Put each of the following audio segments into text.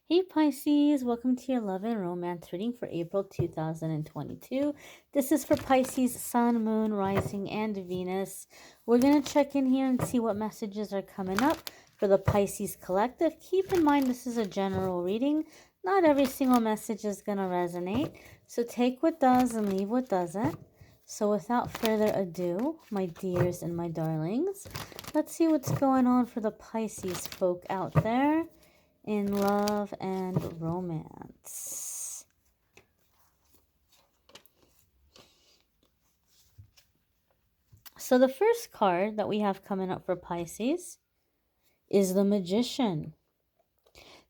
Hey Pisces, welcome to your love and romance reading for April 2022. This is for Pisces, Sun, Moon, Rising, and Venus. We're going to check in here and see what messages are coming up for the Pisces collective. Keep in mind this is a general reading. Not every single message is going to resonate, so take what does and leave what doesn't. So without further ado, my dears and my darlings, let's see what's going on for the Pisces folk out there in love and romance. So the first card that we have coming up for Pisces is the Magician.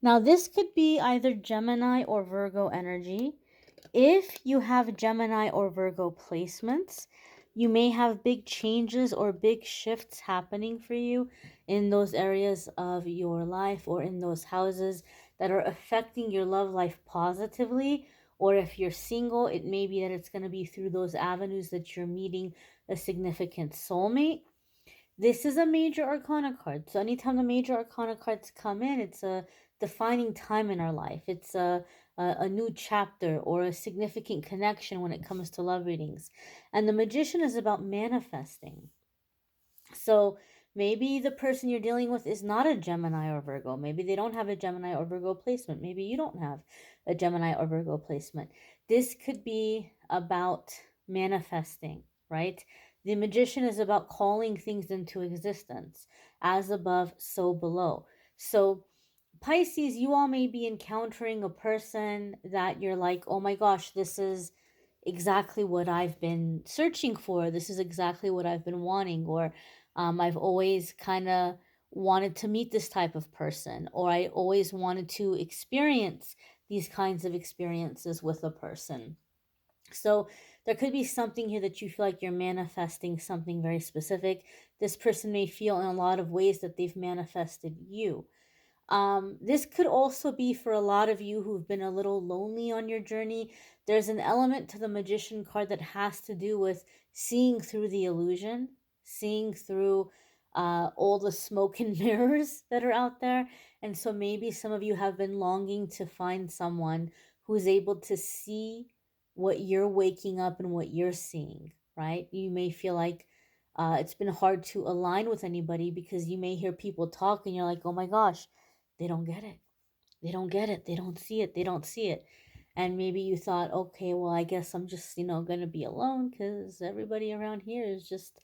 Now this could be either Gemini or Virgo energy. If you have Gemini or Virgo placements, you may have big changes or big shifts happening for you in those areas of your life or in those houses that are affecting your love life positively. Or if you're single, it may be that it's going to be through those avenues that you're meeting a significant soulmate. This is a major arcana card. So anytime the major arcana cards come in, it's a defining time in our life. It's a new chapter or a significant connection when it comes to love readings. And the Magician is about manifesting. So maybe the person you're dealing with is not a Gemini or Virgo. Maybe they don't have a Gemini or Virgo placement. Maybe you don't have a Gemini or Virgo placement. This could be about manifesting, right? The Magician is about calling things into existence, as above, so below. So Pisces, you all may be encountering a person that you're like, oh my gosh, this is exactly what I've been searching for. This is exactly what I've been wanting. Or I've always kind of wanted to meet this type of person. Or I always wanted to experience these kinds of experiences with a person. So there could be something here that you feel like you're manifesting something very specific. This person may feel in a lot of ways that they've manifested you. This could also be for a lot of you who've been a little lonely on your journey. There's an element to the Magician card that has to do with seeing through the illusion, seeing through all the smoke and mirrors that are out there. And so maybe some of you have been longing to find someone who's able to see what you're waking up and what you're seeing, right? You may feel like it's been hard to align with anybody because you may hear people talk and you're like, oh my gosh, they don't get it. They don't get it. They don't see it. They don't see it. And maybe you thought, okay, well, I guess I'm just, going to be alone because everybody around here is just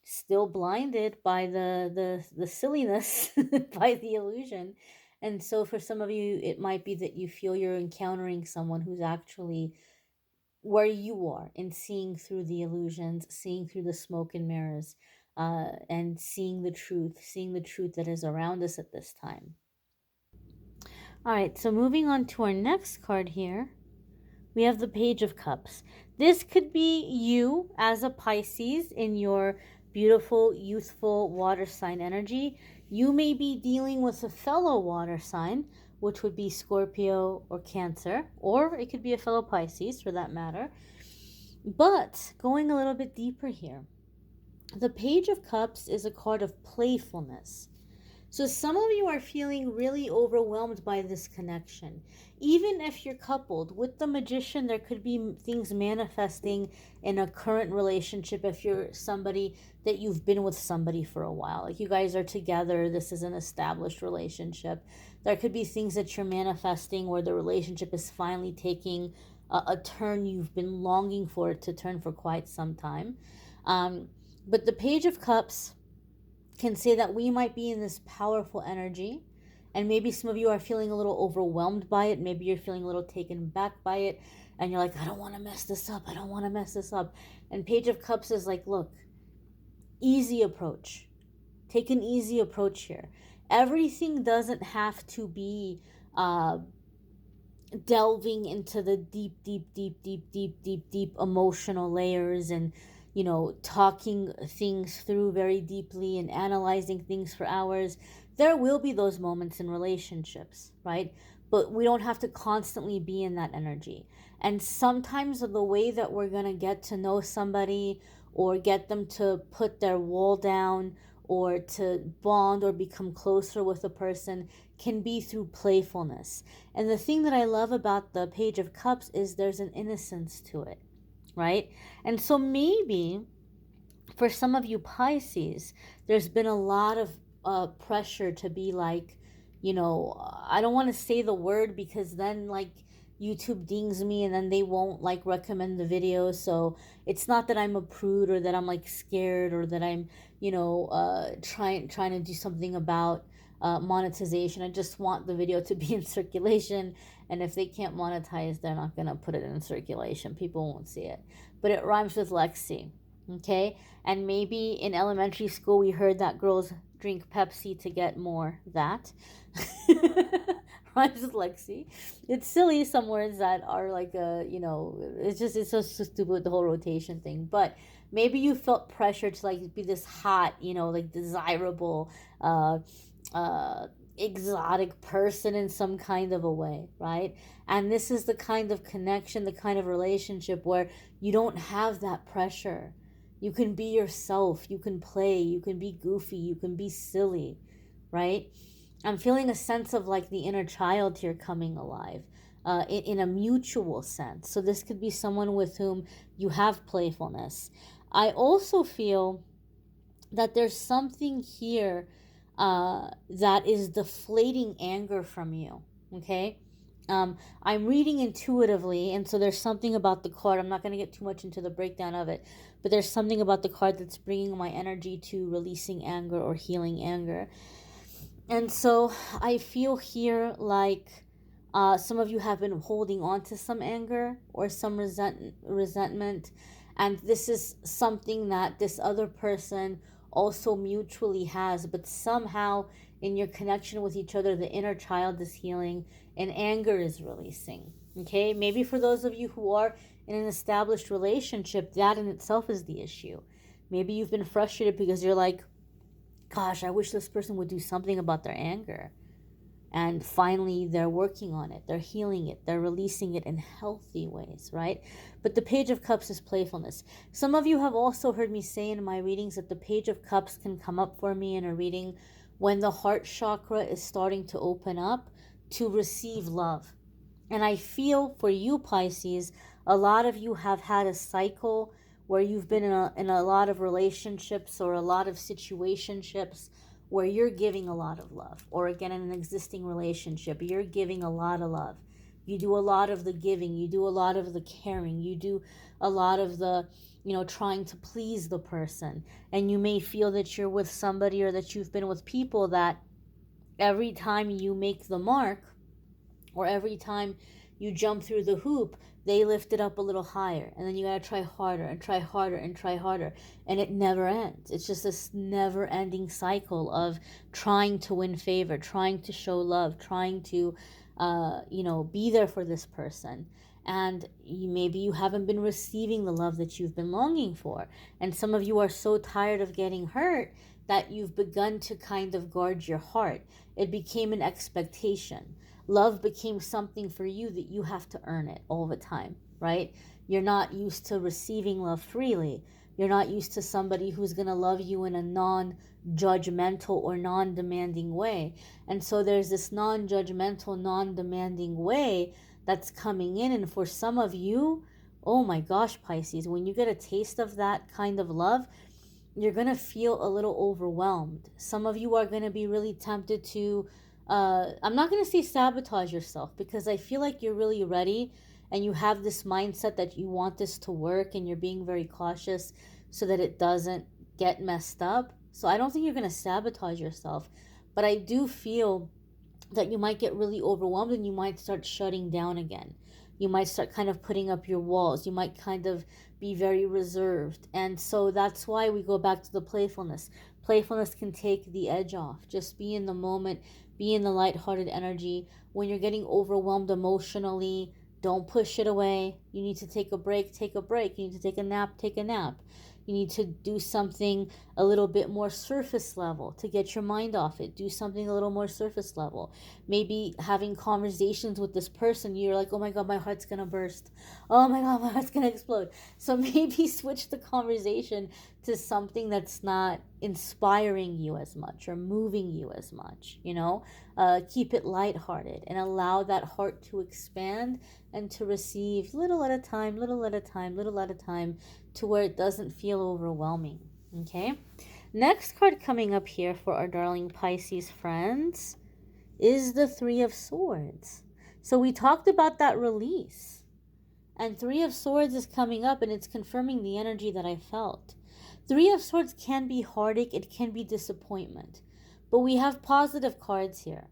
still blinded by the silliness, by the illusion. And so for some of you, it might be that you feel you're encountering someone who's actually where you are and seeing through the illusions, seeing through the smoke and mirrors, and seeing the truth that is around us at this time. All right, so moving on to our next card here, we have the Page of Cups. This could be you as a Pisces in your beautiful, youthful water sign energy. You may be dealing with a fellow water sign, which would be Scorpio or Cancer, or it could be a fellow Pisces for that matter. But going a little bit deeper here, the Page of Cups is a card of playfulness. So some of you are feeling really overwhelmed by this connection. Even if you're coupled with the Magician, there could be things manifesting in a current relationship if you're somebody that you've been with somebody for a while. Like you guys are together, this is an established relationship. There could be things that you're manifesting where the relationship is finally taking a turn you've been longing for it to turn for quite some time. But the Page of Cups can say that we might be in this powerful energy, and maybe some of you are feeling a little overwhelmed by it. Maybe you're feeling a little taken back by it, and you're like, I don't want to mess this up. I don't want to mess this up. And Page of Cups is like, look, easy approach. Take an easy approach here. Everything doesn't have to be delving into the deep emotional layers and talking things through very deeply and analyzing things for hours. There will be those moments in relationships, right? But we don't have to constantly be in that energy. And sometimes the way that we're going to get to know somebody or get them to put their wall down or to bond or become closer with a person can be through playfulness. And the thing that I love about the Page of Cups is there's an innocence to it, right? And so maybe for some of you Pisces, there's been a lot of pressure to be like, I don't want to say the word because then like YouTube dings me and then they won't like recommend the video. So it's not that I'm a prude or that I'm like scared or that I'm, trying to do something about monetization. I just want the video to be in circulation, and if they can't monetize, they're not gonna put it in circulation. People won't see it. But it rhymes with Lexi, okay? And maybe in elementary school we heard that girls drink Pepsi to get more that. Rhymes with Lexi. It's silly, some words that are like it's so stupid with the whole rotation thing. But maybe you felt pressure to like be this hot, like desirable, exotic person in some kind of a way, right? And this is the kind of connection, the kind of relationship where you don't have that pressure. You can be yourself, you can play, you can be goofy, you can be silly, right? I'm feeling a sense of like the inner child here coming alive, in a mutual sense. So this could be someone with whom you have playfulness. I also feel that there's something here that is deflating anger from you, okay? I'm reading intuitively, and so there's something about the card. I'm not going to get too much into the breakdown of it, but there's something about the card that's bringing my energy to releasing anger or healing anger. And so I feel here like some of you have been holding on to some anger or some resentment, and this is something that this other person also mutually has, but somehow in your connection with each other, the inner child is healing and anger is releasing. Okay, maybe for those of you who are in an established relationship, that in itself is the issue. Maybe you've been frustrated because you're like, gosh, I wish this person would do something about their anger. And finally, they're working on it. They're healing it. They're releasing it in healthy ways, right? But the Page of Cups is playfulness. Some of you have also heard me say in my readings that the Page of Cups can come up for me in a reading when the heart chakra is starting to open up to receive love. And I feel for you, Pisces, a lot of you have had a cycle where you've been in a lot of relationships or a lot of situationships where you're giving a lot of love, or again in an existing relationship you're giving a lot of love. You do a lot of the giving, you do a lot of the caring, you do a lot of the trying to please the person. And you may feel that you're with somebody or that you've been with people that every time you make the mark or every time you jump through the hoop, they lift it up a little higher, and then you gotta try harder and try harder and try harder, and it never ends. It's just this never-ending cycle of trying to win favor, trying to show love, trying to be there for this person. And maybe you haven't been receiving the love that you've been longing for, and some of you are so tired of getting hurt that you've begun to kind of guard your heart. It became an expectation. Love became something for you that you have to earn it all the time, right? You're not used to receiving love freely. You're not used to somebody who's going to love you in a non-judgmental or non-demanding way. And so there's this non-judgmental, non-demanding way that's coming in. And for some of you, oh my gosh, Pisces, when you get a taste of that kind of love, you're going to feel a little overwhelmed. Some of you are going to be really tempted to I'm not going to say sabotage yourself, because I feel like you're really ready and you have this mindset that you want this to work and you're being very cautious so that it doesn't get messed up. So I don't think you're going to sabotage yourself, but I do feel that you might get really overwhelmed and you might start shutting down again. You might start kind of putting up your walls. You might kind of be very reserved. And so that's why we go back to the playfulness. Playfulness can take the edge off. Just be in the moment. Be in the lighthearted energy. When you're getting overwhelmed emotionally, don't push it away. You need to take a break. Take a break. You need to take a nap. Take a nap. You need to do something a little bit more surface level to get your mind off it. Do something a little more surface level. Maybe having conversations with this person, you're like, oh my God, my heart's going to burst. Oh my God, my heart's going to explode. So maybe switch the conversation to something that's not inspiring you as much or moving you as much, you know. Keep it lighthearted and allow that heart to expand and to receive little at a time, little at a time, little at a time, to where it doesn't feel overwhelming. Okay. Next card coming up here for our darling Pisces friends is the Three of Swords. So we talked about that release, and Three of Swords is coming up, and it's confirming the energy that I felt. Three of Swords can be heartache, it can be disappointment, but we have positive cards here.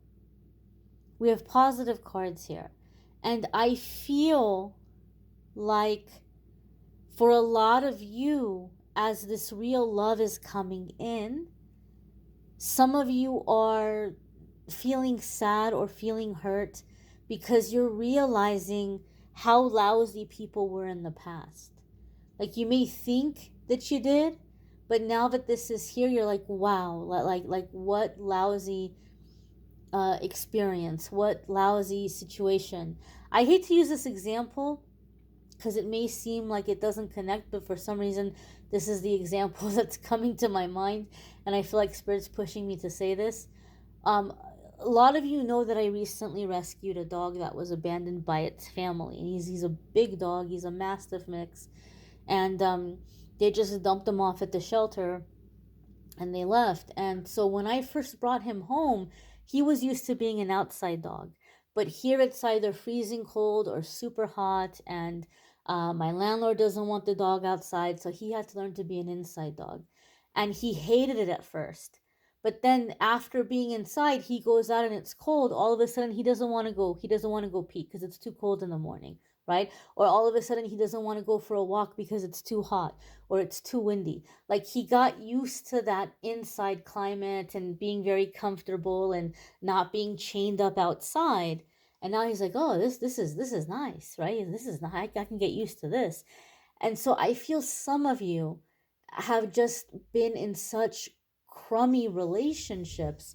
We have positive cards here. And I feel like for a lot of you, as this real love is coming in, some of you are feeling sad or feeling hurt because you're realizing how lousy people were in the past. Like, you may think that you did, but now that this is here, you're like, wow, like what lousy experience, what lousy situation. I hate to use this example because it may seem like it doesn't connect, but for some reason this is the example that's coming to my mind, and I feel like Spirit's pushing me to say this. A lot of you know that I recently rescued a dog that was abandoned by its family, and he's a big dog. He's a Mastiff mix, and they just dumped him off at the shelter and they left. And so when I first brought him home, he was used to being an outside dog, but here it's either freezing cold or super hot, and my landlord doesn't want the dog outside, so he had to learn to be an inside dog, and he hated it at first. But then after being inside, he goes out and it's cold. All of a sudden, he doesn't want to go. He doesn't want to go pee because it's too cold in the morning, right? Or all of a sudden, he doesn't want to go for a walk because it's too hot or it's too windy. Like, he got used to that inside climate and being very comfortable and not being chained up outside. And now he's like, oh, this is nice, right? This is nice. I can get used to this. And so I feel some of you have just been in such crummy relationships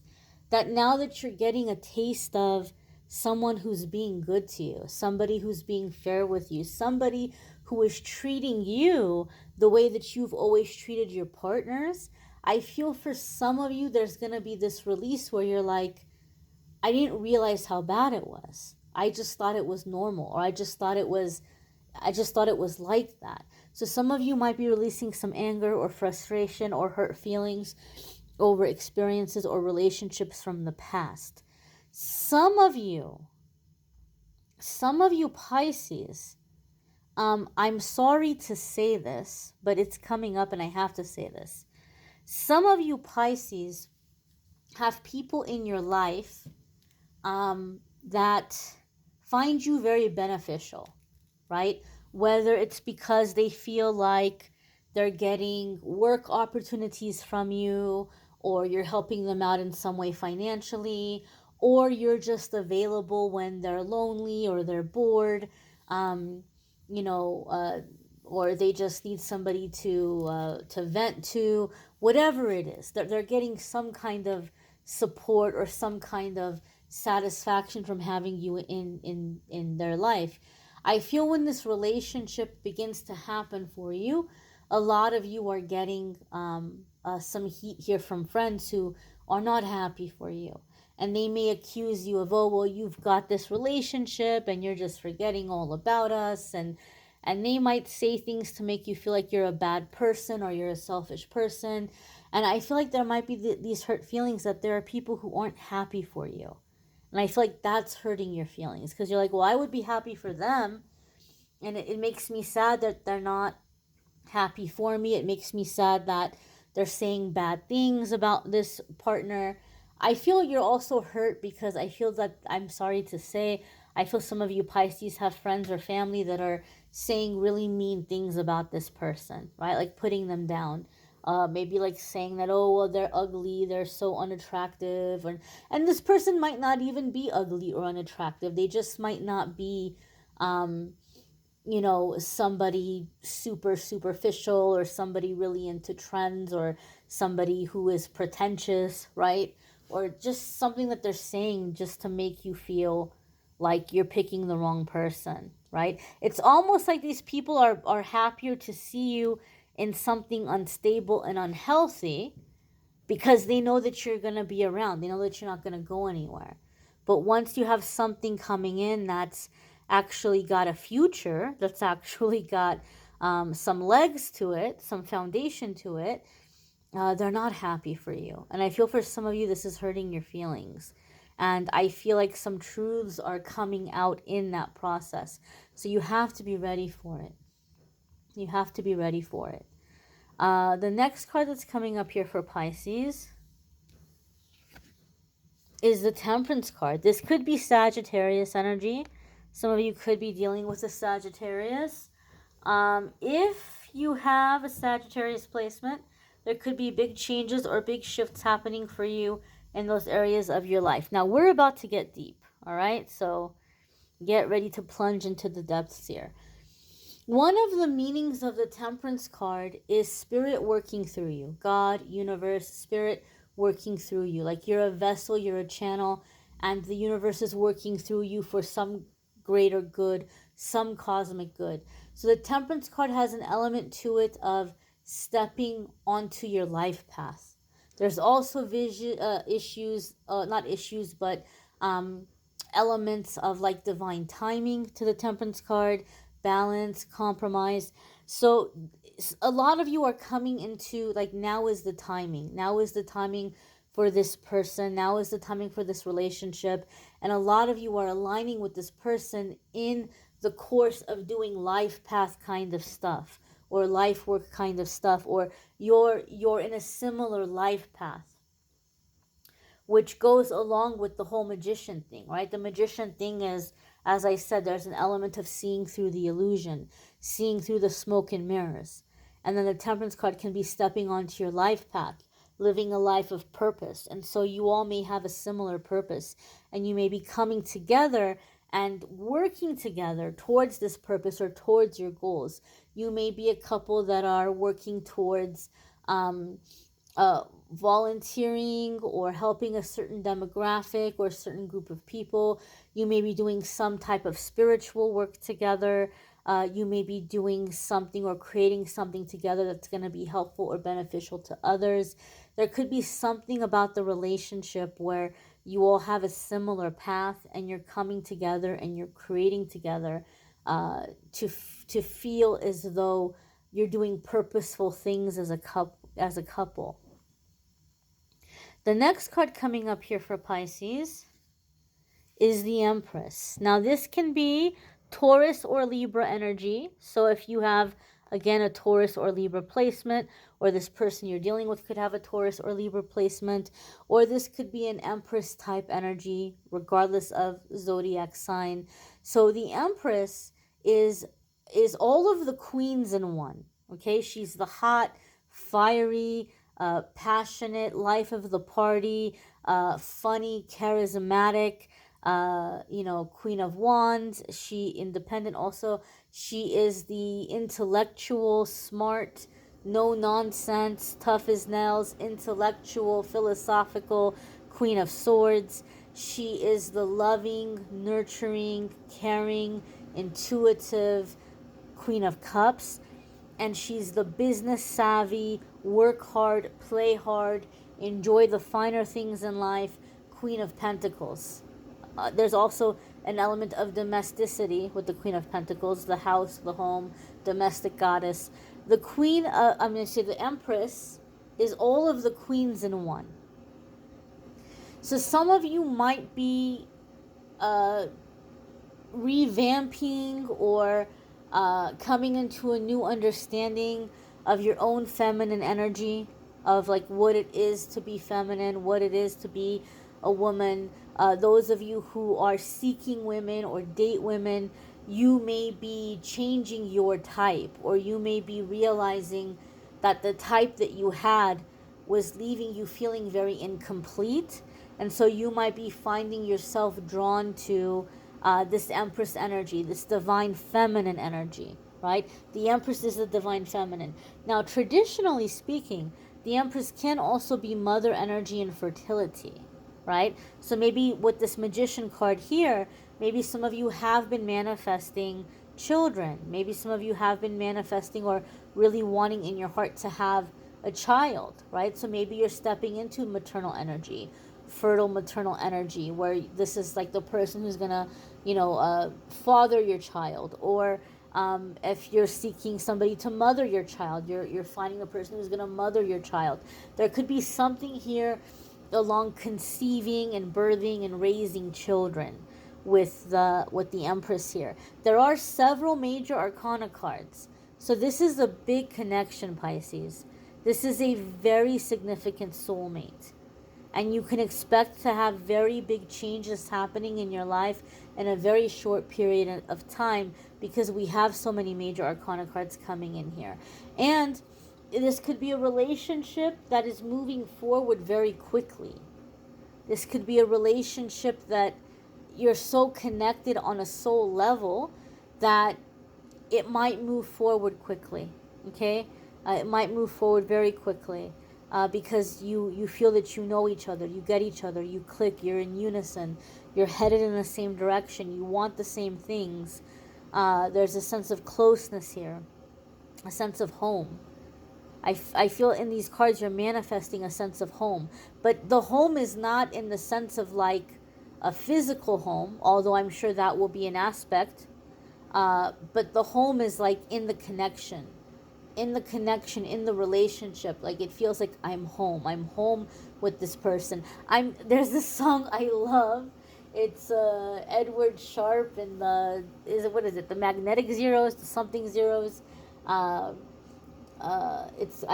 that now that you're getting a taste of someone who's being good to you, somebody who's being fair with you, somebody who is treating you the way that you've always treated your partners, I feel for some of you there's going to be this release where you're like, I didn't realize how bad it was. I just thought it was normal, or I just thought it was like that. So some of you might be releasing some anger or frustration or hurt feelings over experiences or relationships from the past. Some of you Pisces, I'm sorry to say this, but it's coming up and I have to say this. Some of you Pisces have people in your life that find you very beneficial, right? Whether it's because they feel like they're getting work opportunities from you, or you're helping them out in some way financially, or you're just available when they're lonely or they're bored, you know, or they just need somebody to vent to, whatever it is. They're getting some kind of support or some kind of satisfaction from having you in their life. I feel when this relationship begins to happen for you, a lot of you are getting some heat here from friends who are not happy for you. And they may accuse you of, oh, well, you've got this relationship and you're just forgetting all about us. And they might say things to make you feel like you're a bad person or you're a selfish person. And I feel like there might be these hurt feelings that there are people who aren't happy for you. And I feel like that's hurting your feelings because you're like, well, I would be happy for them. And it makes me sad that they're not happy for me. It makes me sad that they're saying bad things about this partner. I feel you're also hurt because I feel that, I'm sorry to say, I feel some of you Pisces have friends or family that are saying really mean things about this person, right? Like putting them down. Maybe like saying that, oh, well, they're ugly, they're so unattractive. And this person might not even be ugly or unattractive. They just might not be, you know, somebody super superficial or somebody really into trends or somebody who is pretentious, right? Or just something that they're saying just to make you feel like you're picking the wrong person, right? It's almost like these people are happier to see you in something unstable and unhealthy because they know that you're going to be around. They know that you're not going to go anywhere. But once you have something coming in that's actually got a future, that's actually got some legs to it, some foundation to it, they're not happy for you. And I feel for some of you, this is hurting your feelings. And I feel like some truths are coming out in that process. So you have to be ready for it. You have to be ready for it. The next card that's coming up here for Pisces is the Temperance card. This could be Sagittarius energy. Some of you could be dealing with a Sagittarius. If you have a Sagittarius placement, there could be big changes or big shifts happening for you in those areas of your life. Now, we're about to get deep, all right? So get ready to plunge into the depths here. One of the meanings of the Temperance card is spirit working through you. God, universe, spirit working through you. Like you're a vessel, you're a channel, and the universe is working through you for some greater good, some cosmic good. So the Temperance card has an element to it of stepping onto your life path. There's also elements of like divine timing to the Temperance card, balance, compromise. So a lot of you are coming into like, now is the timing. Now is the timing for this person. Now is the timing for this relationship. And a lot of you are aligning with this person in the course of doing life path kind of stuff, or life work kind of stuff, or you're in a similar life path, which goes along with the whole magician thing, right? The magician thing is, as I said, there's an element of seeing through the illusion, seeing through the smoke and mirrors. And then the Temperance card can be stepping onto your life path, living a life of purpose. And so you all may have a similar purpose, and you may be coming together and working together towards this purpose or towards your goals. You may be a couple that are working towards volunteering or helping a certain demographic or a certain group of people. You may be doing some type of spiritual work together. You may be doing something or creating something together that's going to be helpful or beneficial to others. There could be something about the relationship where you all have a similar path and you're coming together and you're creating together to feel as though you're doing purposeful things as a couple. The next card coming up here for Pisces is the Empress. Now, this can be Taurus or Libra energy. So if you have, again, a Taurus or Libra placement, or this person you're dealing with could have a Taurus or Libra placement, or this could be an Empress type energy, regardless of zodiac sign. So the Empress is all of the queens in one. Okay, she's the hot, fiery, passionate, life of the party, funny, charismatic, Queen of Wands. She independent also. She is the intellectual, smart, no nonsense, tough as nails, intellectual, philosophical Queen of Swords. She is the loving, nurturing, caring, intuitive Queen of Cups. And she's the business savvy, work hard, play hard, enjoy the finer things in life, Queen of Pentacles. There's also an element of domesticity with the Queen of Pentacles, the house, the home, domestic goddess. The the Empress is all of the queens in one. So some of you might be revamping or coming into a new understanding of your own feminine energy, of like what it is to be feminine, what it is to be a woman. Those of you who are seeking women or date women, you may be changing your type, or you may be realizing that the type that you had was leaving you feeling very incomplete. And so you might be finding yourself drawn to this Empress energy, this divine feminine energy, right? The Empress is the divine feminine. Now, traditionally speaking, the Empress can also be mother energy and fertility, right? So maybe with this Magician card here, maybe some of you have been manifesting children. Maybe some of you have been manifesting or really wanting in your heart to have a child, right? So maybe you're stepping into maternal energy, fertile maternal energy, where this is like the person who's gonna, father your child. Or if you're seeking somebody to mother your child, you're finding a person who's gonna mother your child. There could be something here along conceiving and birthing and raising children with the Empress here. There are several major arcana cards. So this is a big connection, Pisces. This is a very significant soulmate. And you can expect to have very big changes happening in your life in a very short period of time, because we have so many major arcana cards coming in here. And this could be a relationship that is moving forward very quickly. This could be a relationship that you're so connected on a soul level that it might move forward quickly. Okay? It might move forward very quickly. Because you feel that you know each other, you get each other, you click, you're in unison, you're headed in the same direction, you want the same things. There's a sense of closeness here, a sense of home. I feel in these cards you're manifesting a sense of home. But the home is not in the sense of like a physical home, although I'm sure that will be an aspect. But the home is like in the connection. In the connection, in the relationship. Like it feels like I'm home with this person. There's this song I love. It's Edward Sharp and the Magnetic Zeros, the something zeros. I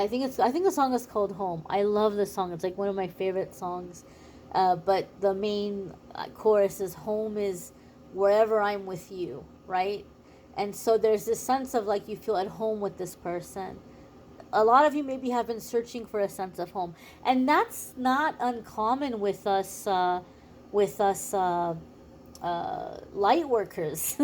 think the song is called Home. I love the song. It's like one of my favorite songs. But the main chorus is, home is wherever I'm with you, right? And so there's this sense of like you feel at home with this person. A lot of you maybe have been searching for a sense of home, and that's not uncommon with us light workers.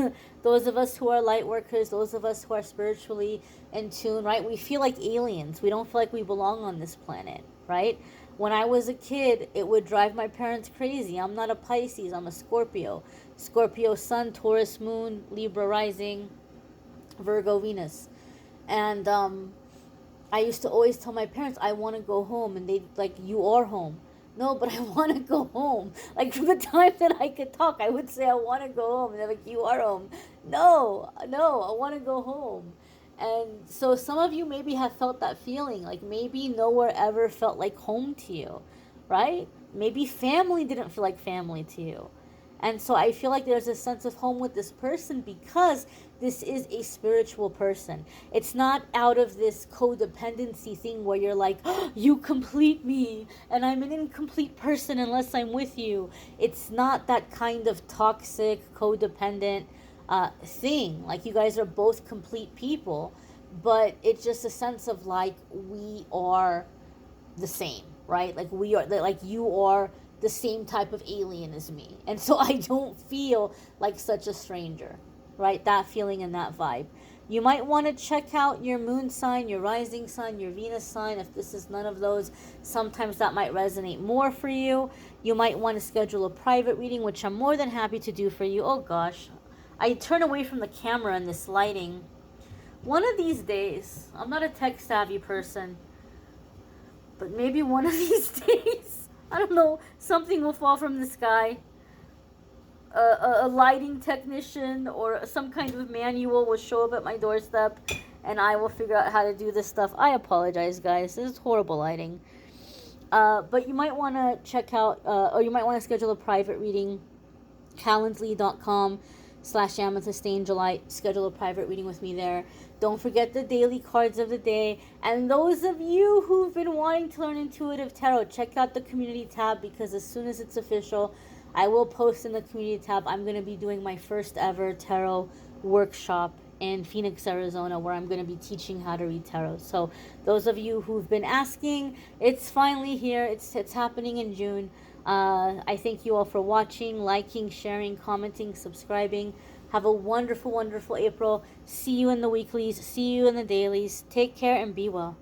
Those of us who are light workers, those of us who are spiritually in tune, right? We feel like aliens. We don't feel like we belong on this planet, right? When I was a kid, it would drive my parents crazy. I'm not a Pisces, I'm a Scorpio. Scorpio Sun, Taurus Moon, Libra Rising, Virgo Venus. And I used to always tell my parents, I want to go home. And they'd like, you are home. No, but I want to go home. Like, from the time that I could talk, I would say, I want to go home. And they're like, you are home. No, I want to go home. And so some of you maybe have felt that feeling. Like, maybe nowhere ever felt like home to you, right? Maybe family didn't feel like family to you. And so I feel like there's a sense of home with this person because this is a spiritual person. It's not out of this codependency thing where you're like, oh, you complete me and I'm an incomplete person unless I'm with you. It's not that kind of toxic, codependent thing. Like, you guys are both complete people, but it's just a sense of like, we are the same, right? Like, we are, like, you are the same type of alien as me. And so I don't feel like such a stranger, right? That feeling and that vibe. You might want to check out your moon sign, your rising sign, your Venus sign. If this is none of those, sometimes that might resonate more for you. You might want to schedule a private reading, which I'm more than happy to do for you. Oh gosh, I turn away from the camera in this lighting. One of these days, I'm not a tech savvy person, but maybe one of these days, I don't know, something will fall from the sky. A lighting technician or some kind of manual will show up at my doorstep, and I will figure out how to do this stuff. I apologize, guys. This is horrible lighting. But you might want to check out, or you might want to schedule a private reading. Calendly.com/amethystangel. Schedule a private reading with me there. Don't forget the daily cards of the day. And those of you who've been wanting to learn intuitive tarot, check out the community tab, because as soon as it's official, I will post in the community tab. I'm going to be doing my first ever tarot workshop in Phoenix, Arizona, where I'm going to be teaching how to read tarot. So those of you who've been asking, it's finally here. It's happening in June. I thank you all for watching, liking, sharing, commenting, subscribing. Have a wonderful, wonderful April. See you in the weeklies. See you in the dailies. Take care and be well.